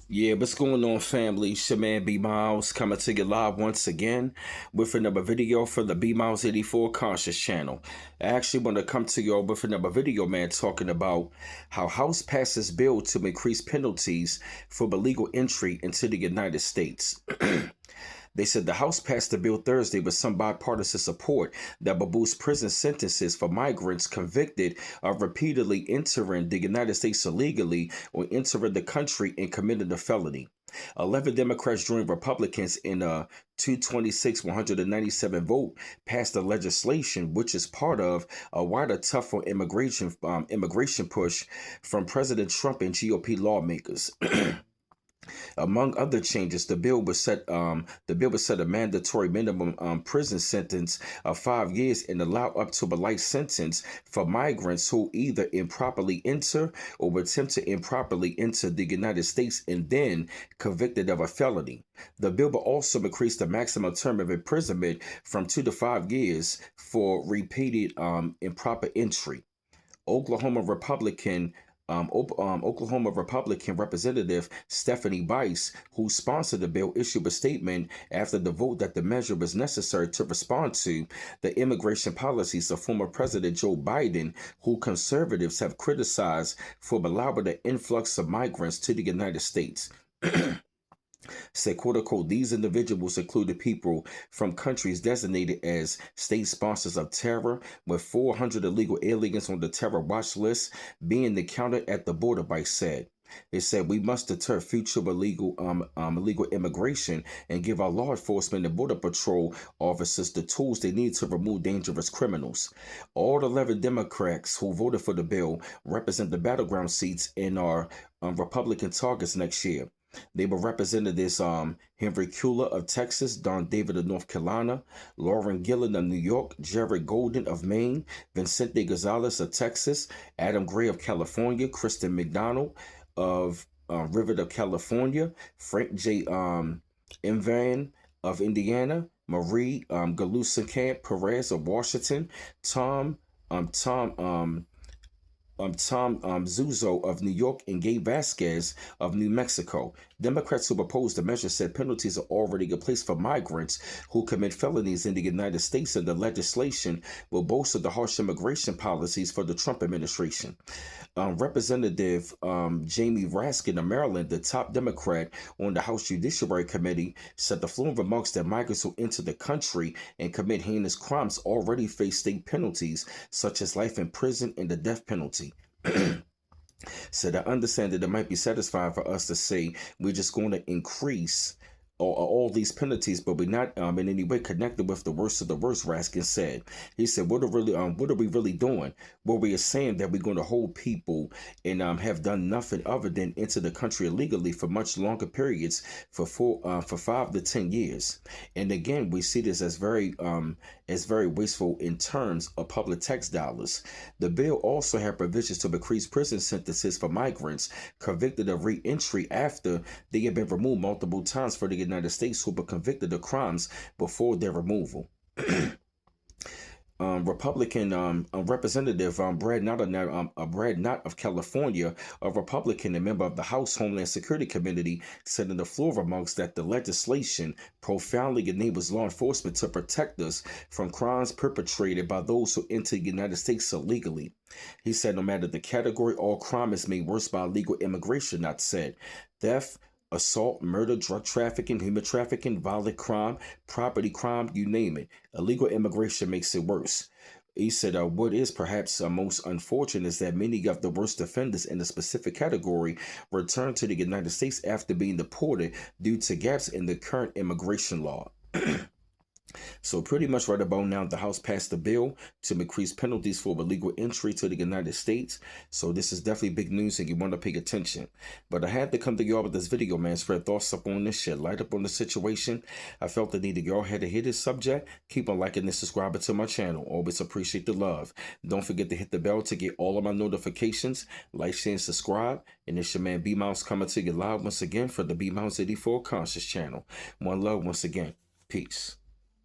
Yeah, what's going on, family? It's your man B Miles coming to you live once again with another video for the B Miles 84 Conscious channel. I actually want to come to you all with another video, man, talking about how House passes bill to increase penalties for illegal entry into the United States. They said the House passed the bill Thursday with some bipartisan support that will boost prison sentences for migrants convicted of repeatedly entering the United States illegally or entering the country and committing a felony. 11 Democrats joined Republicans in a 226-197 vote passed the legislation, which is part of a wider, tougher immigration push from President Trump and GOP lawmakers. Among other changes, the bill would set a mandatory minimum prison sentence of 5 years and allow up to a life sentence for migrants who either improperly enter or attempt to improperly enter the United States and then convicted of a felony. The bill will also increase the maximum term of imprisonment from 2 to 5 years for repeated improper entry. Oklahoma Republican Oklahoma Republican Representative Stephanie Bice, who sponsored the bill, issued a statement after the vote that the measure was necessary to respond to the immigration policies of former President Joe Biden, who conservatives have criticized for allowing the influx of migrants to the United States. Said, quote unquote, these individuals included people from countries designated as state sponsors of terror, with 400 illegal aliens on the terror watch list being encountered at the border, Bice said. It said we must deter future illegal immigration and give our law enforcement and border patrol officers the tools they need to remove dangerous criminals. All 11 Democrats who voted for the bill represent the battleground seats in our Republican targets next year. They were Representatives Henry Cuellar of Texas, Don David of North Carolina, Lauren Gillen of New York, Jared Golden of Maine, Vicente Gonzalez of Texas, Adam Gray of California, Kristen McDonald of Riverdale, California, Frank J. Invan of Indiana, Marie Galusakamp Perez of Washington, Tom Zuzo of New York, and Gabe Vasquez of New Mexico. Democrats who opposed the measure said penalties are already in place for migrants who commit felonies in the United States, and the legislation will bolster the harsh immigration policies for the Trump administration. Representative Jamie Raskin of Maryland, the top Democrat on the House Judiciary Committee, said the fluent remarks that migrants who enter the country and commit heinous crimes already face state penalties, such as life in prison and the death penalty. Said, I understand that it might be satisfying for us to say we're just going to increase all these penalties, but we're not in any way connected with the worst of the worst, Raskin said. He said, what are we really doing? Well, we are saying that we're going to hold people and have done nothing other than enter the country illegally for much longer periods for 5 to 10 years. And again, we see this as very wasteful in terms of public tax dollars. The bill also had provisions to increase prison sentences for migrants convicted of re-entry after they had been removed multiple times for the United States who were convicted of crimes before their removal. Republican Representative Brad Knott of California, a Republican and member of the House Homeland Security Committee, said in the floor remarks that the legislation profoundly enables law enforcement to protect us from crimes perpetrated by those who enter the United States illegally. He said no matter the category, all crime is made worse by illegal immigration. Knott said theft, assault, murder, drug trafficking, human trafficking, violent crime, property crime, you name it. Illegal immigration makes it worse. He said, what is perhaps most unfortunate is that many of the worst offenders in a specific category return to the United States after being deported due to gaps in the current immigration law. So pretty much right about now, the House passed a bill to increase penalties for illegal entry to the United States. So this is definitely big news and you want to pay attention. But I had to come to y'all with this video, man. Spread thoughts up on this shit. Light up on the situation. I felt the need to go ahead and hit this subject. Keep on liking and subscribing to my channel. Always appreciate the love. Don't forget to hit the bell to get all of my notifications. Like, share, and subscribe. And it's your man B Mouse coming to you live once again for the B Mouse 84 Conscious channel. One love once again. Peace.